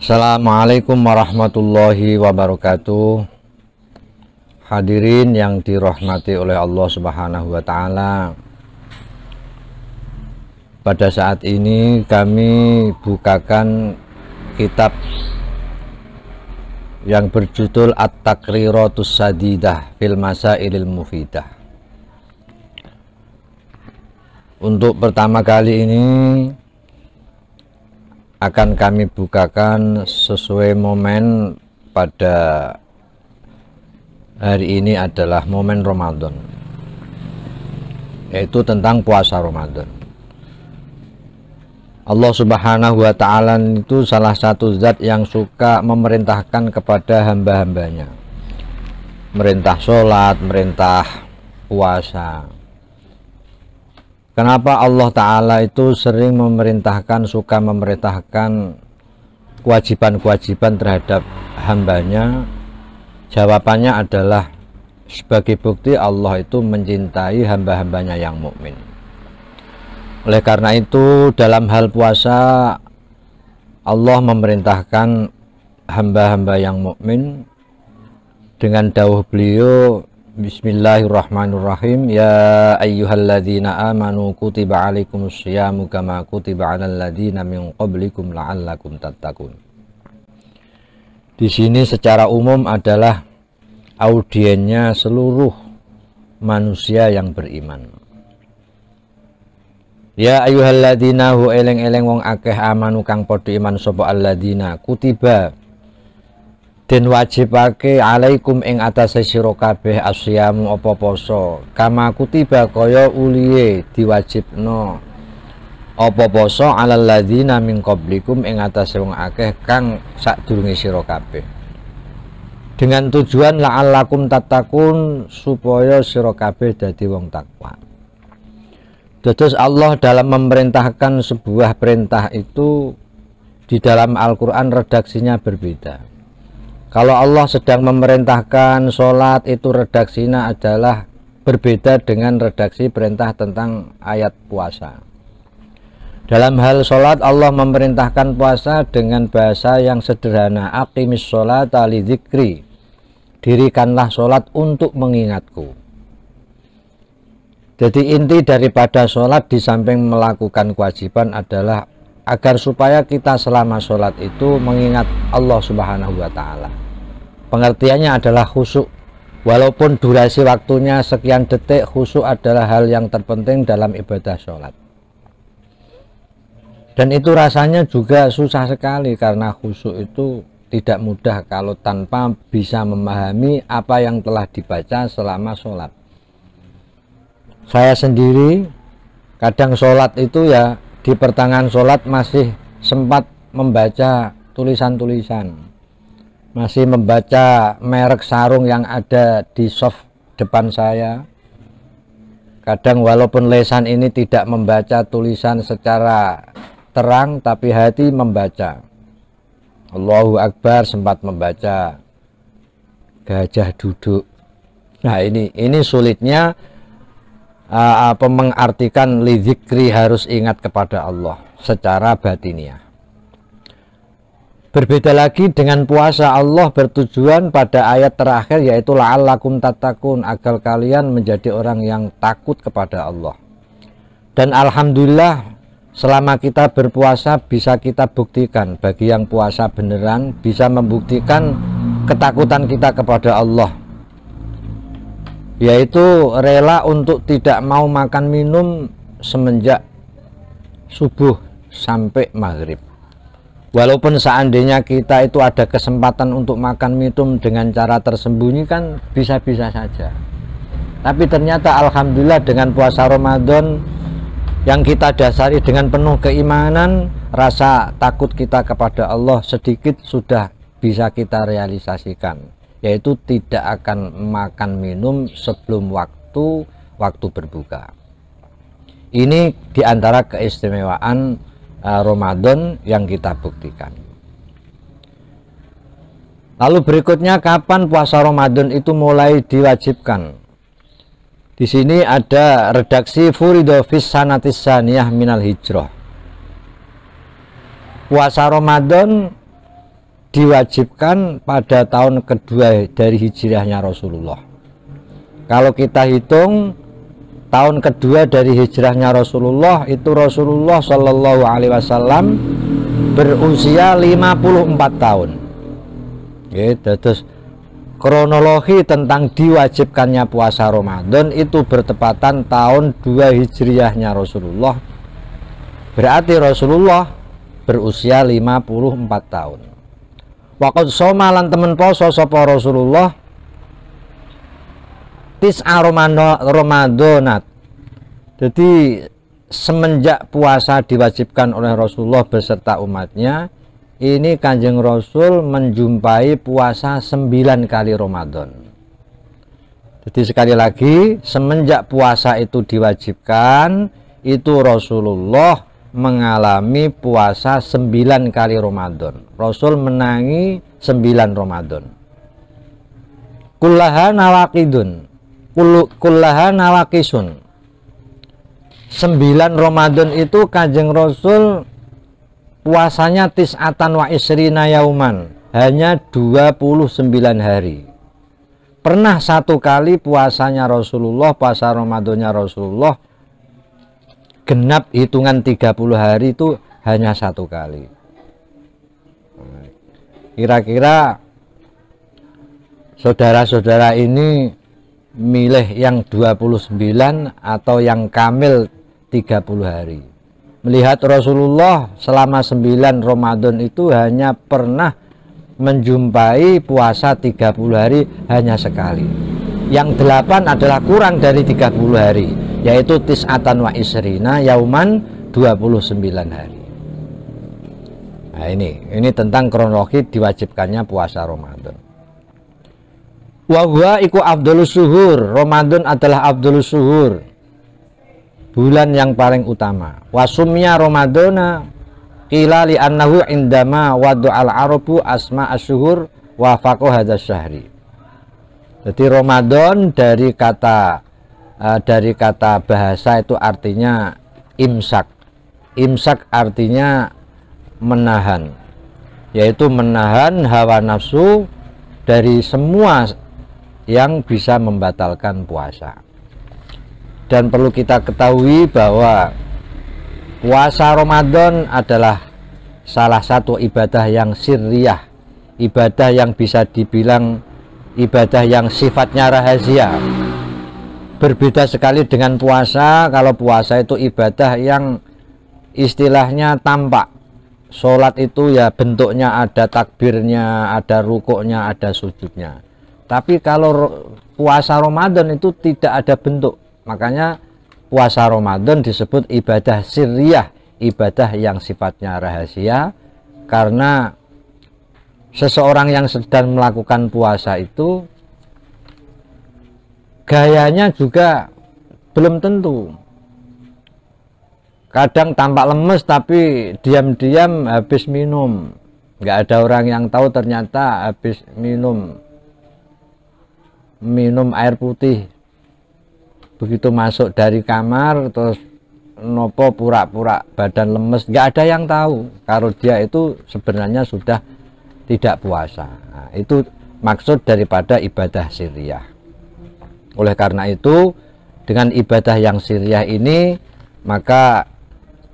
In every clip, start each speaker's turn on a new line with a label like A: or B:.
A: Assalamualaikum warahmatullahi wabarakatuh. Hadirin yang dirahmati oleh Allah Subhanahu wa Ta'ala, pada saat ini kami bukakan kitab yang berjudul At-Taqriratus Sadidah fil Masailil Mufidah. Untuk pertama kali ini akan kami bukakan sesuai momen pada hari ini adalah momen Ramadan, yaitu tentang puasa Ramadan. Allah Subhanahu wa Ta'ala itu salah satu zat yang suka memerintahkan kepada hamba-hambanya, merintah sholat, merintah puasa. Kenapa Allah Ta'ala itu sering suka memerintahkan kewajiban-kewajiban terhadap hambanya? Jawabannya adalah sebagai bukti Allah itu mencintai hamba-hambanya yang mukmin. Oleh karena itu dalam hal puasa Allah memerintahkan hamba-hamba yang mukmin dengan dawuh beliau, Bismillahirrahmanirrahim. Ya ayyuhalladzina amanu kutiba alaikumusyamu kama kutiba alal ladzina min qablikum la'allakum tattaqun. Di sini secara umum adalah audiennya seluruh manusia yang beriman. Ya ayyuhalladzina hu eleng-eleng wong akeh amanu kang padha iman sapa alladzina kutiba den wajibake alaikum ing atase sira kabeh asyamu apa poso kama kutiba kaya uliye diwajibno apa poso alal ladzina min qablikum ing atase wong akeh kang sadurunge sira kabeh, dengan tujuan la'allakum tattaqun, supaya sira kabeh dadi wong takwa. Terus Allah dalam memerintahkan sebuah perintah itu di dalam Al-Qur'an redaksinya berbeda. Kalau Allah sedang memerintahkan sholat itu redaksinya adalah berbeda dengan redaksi perintah tentang ayat puasa. Dalam hal sholat Allah memerintahkan puasa dengan bahasa yang sederhana, aqimis sholata li dzikri, dirikanlah sholat untuk mengingatku. Jadi inti daripada sholat di samping melakukan kewajiban adalah agar supaya kita selama sholat itu mengingat Allah Subhanahu wa Ta'ala. Pengertiannya adalah khusyuk. Walaupun durasi waktunya sekian detik, khusyuk adalah hal yang terpenting dalam ibadah sholat. Dan itu rasanya juga susah sekali, karena khusyuk itu tidak mudah kalau tanpa bisa memahami apa yang telah dibaca selama sholat. Saya sendiri kadang sholat itu ya di pertengahan sholat masih sempat membaca tulisan-tulisan, masih membaca merek sarung yang ada di soft depan saya. Kadang walaupun lesan ini tidak membaca tulisan secara terang, tapi hati membaca. Allahu Akbar, sempat membaca gajah duduk. Nah ini sulitnya mengartikan lidzikri, harus ingat kepada Allah secara batiniah. Berbeda lagi dengan puasa, Allah bertujuan pada ayat terakhir yaitu la'allakum tattaqun, agar kalian menjadi orang yang takut kepada Allah. Dan alhamdulillah selama kita berpuasa bisa kita buktikan, bagi yang puasa beneran bisa membuktikan ketakutan kita kepada Allah, yaitu rela untuk tidak mau makan minum semenjak subuh sampai maghrib. Walaupun seandainya kita itu ada kesempatan untuk makan minum dengan cara tersembunyi, kan bisa-bisa saja. Tapi ternyata alhamdulillah dengan puasa Ramadan yang kita dasari dengan penuh keimanan, rasa takut kita kepada Allah sedikit sudah bisa kita realisasikan, yaitu tidak akan makan minum sebelum waktu berbuka. Ini diantara keistimewaan Ramadan yang kita buktikan. Lalu berikutnya, kapan puasa Ramadan itu mulai diwajibkan? Di sini ada redaksi furido fis sanatis saniyah minal hijrah. Puasa Ramadan diwajibkan pada tahun kedua dari hijrahnya Rasulullah. Kalau kita hitung tahun kedua dari hijrahnya Rasulullah, itu Rasulullah Shallallahu Alaihi Wasallam berusia 54 tahun. Gitu. Terus kronologi tentang diwajibkannya puasa Ramadan itu bertepatan tahun 2 hijriahnya Rasulullah. Berarti Rasulullah berusia 54 tahun. Waqad shoma lan temen poso sapa Rasulullah tis'a Ramadanat. Jadi semenjak puasa diwajibkan oleh Rasulullah beserta umatnya, ini Kanjeng Rasul menjumpai puasa 9 kali Ramadan. Jadi sekali lagi, semenjak puasa itu diwajibkan, itu Rasulullah mengalami puasa 9 kali Ramadan. Rasul menangi 9 Ramadan. Kullaha nawaqidun, kullaha nawaqisun. 9 Ramadan itu Kanjeng Rasul puasanya tis'atan wa isrina yauman, hanya 29 hari. Pernah satu kali puasanya Rasulullah, puasa Ramadannya Rasulullah genap hitungan 30 hari itu hanya satu kali. Kira-kira saudara-saudara ini milih yang 29 atau yang kamil 30 hari. Melihat Rasulullah selama 9 Ramadan itu hanya pernah menjumpai puasa 30 hari hanya sekali. Yang 8 adalah kurang dari 30 hari, yaitu tis'atan wa isrina yauman, 29 hari. Nah ini tentang kronologi diwajibkannya puasa Ramadan. Wa huwa iku afdhalus syuhur. Ramadan adalah afdhalus syuhur, bulan yang paling utama. Wasumya Ramadana qila li annahu indama wadu'al arabu asma asyhur wa faqahu hadzal syahri. Jadi Ramadan dari kata bahasa itu artinya imsak. Imsak artinya menahan, yaitu menahan hawa nafsu dari semua yang bisa membatalkan puasa. Dan perlu kita ketahui bahwa puasa Ramadan adalah salah satu ibadah yang sirriyah, ibadah yang bisa dibilang ibadah yang sifatnya rahasia. Berbeda sekali dengan puasa. Kalau puasa itu ibadah yang istilahnya tampak. Sholat itu ya bentuknya ada takbirnya, ada rukuknya, ada sujudnya. Tapi kalau puasa Ramadan itu tidak ada bentuk. Makanya puasa Ramadan disebut ibadah sirriyah, ibadah yang sifatnya rahasia, karena seseorang yang sedang melakukan puasa itu gayanya juga belum tentu. Kadang tampak lemes tapi diam-diam habis minum. Nggak ada orang yang tahu ternyata habis minum air putih. Begitu masuk dari kamar terus nopo pura-pura badan lemes, nggak ada yang tahu kalau dia itu sebenarnya sudah tidak puasa. Nah, itu maksud daripada ibadah sirriyah. Oleh karena itu, dengan ibadah yang sirriyah ini, maka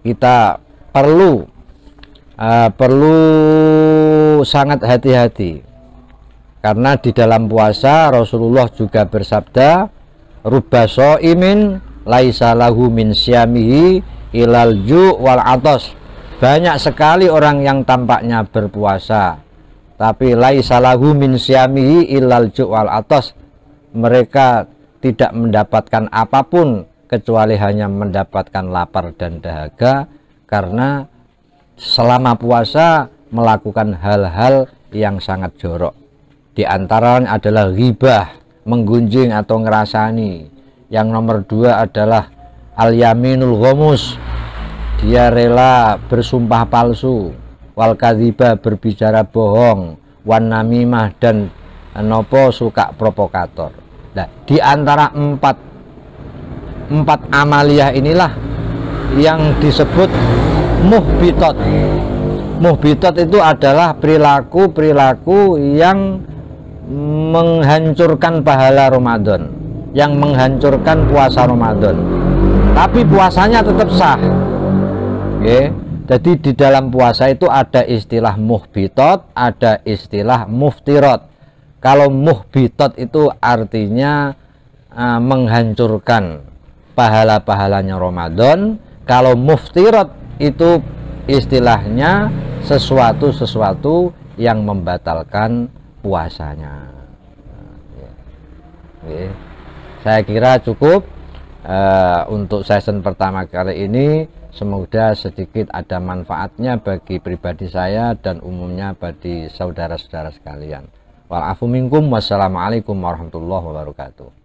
A: kita perlu sangat hati-hati. Karena di dalam puasa Rasulullah juga bersabda, rubba shaimin laisa lahu min syamihi ilal ju' wal atas. Banyak sekali orang yang tampaknya berpuasa, tapi laisa lahu min syamihi ilal ju' wal atas. Mereka tidak mendapatkan apapun kecuali hanya mendapatkan lapar dan dahaga, karena selama puasa melakukan hal-hal yang sangat jorok. Di antaranya adalah ghibah, menggunjing atau ngerasani. Yang nomor 2 adalah al-yaminul ghamus, dia rela bersumpah palsu. Wal kadhiba, berbicara bohong. Wan namimah, dan nopo suka provokator. Nah, di antara empat amaliyah inilah yang disebut muhbitot. Muhbitat itu adalah perilaku-perilaku yang menghancurkan pahala Ramadan, yang menghancurkan puasa Ramadan. Tapi puasanya tetap sah. Oke. Jadi di dalam puasa itu ada istilah muhbitat, ada istilah muftirat. Kalau muhbitat itu artinya menghancurkan pahala-pahalanya Ramadan. Kalau muftirat itu istilahnya sesuatu yang membatalkan puasanya. Oke. Saya kira cukup untuk session pertama kali ini. Semoga sedikit ada manfaatnya bagi pribadi saya dan umumnya bagi saudara-saudara sekalian. Wal afu minkum, wassalamualaikum warahmatullahi wabarakatuh.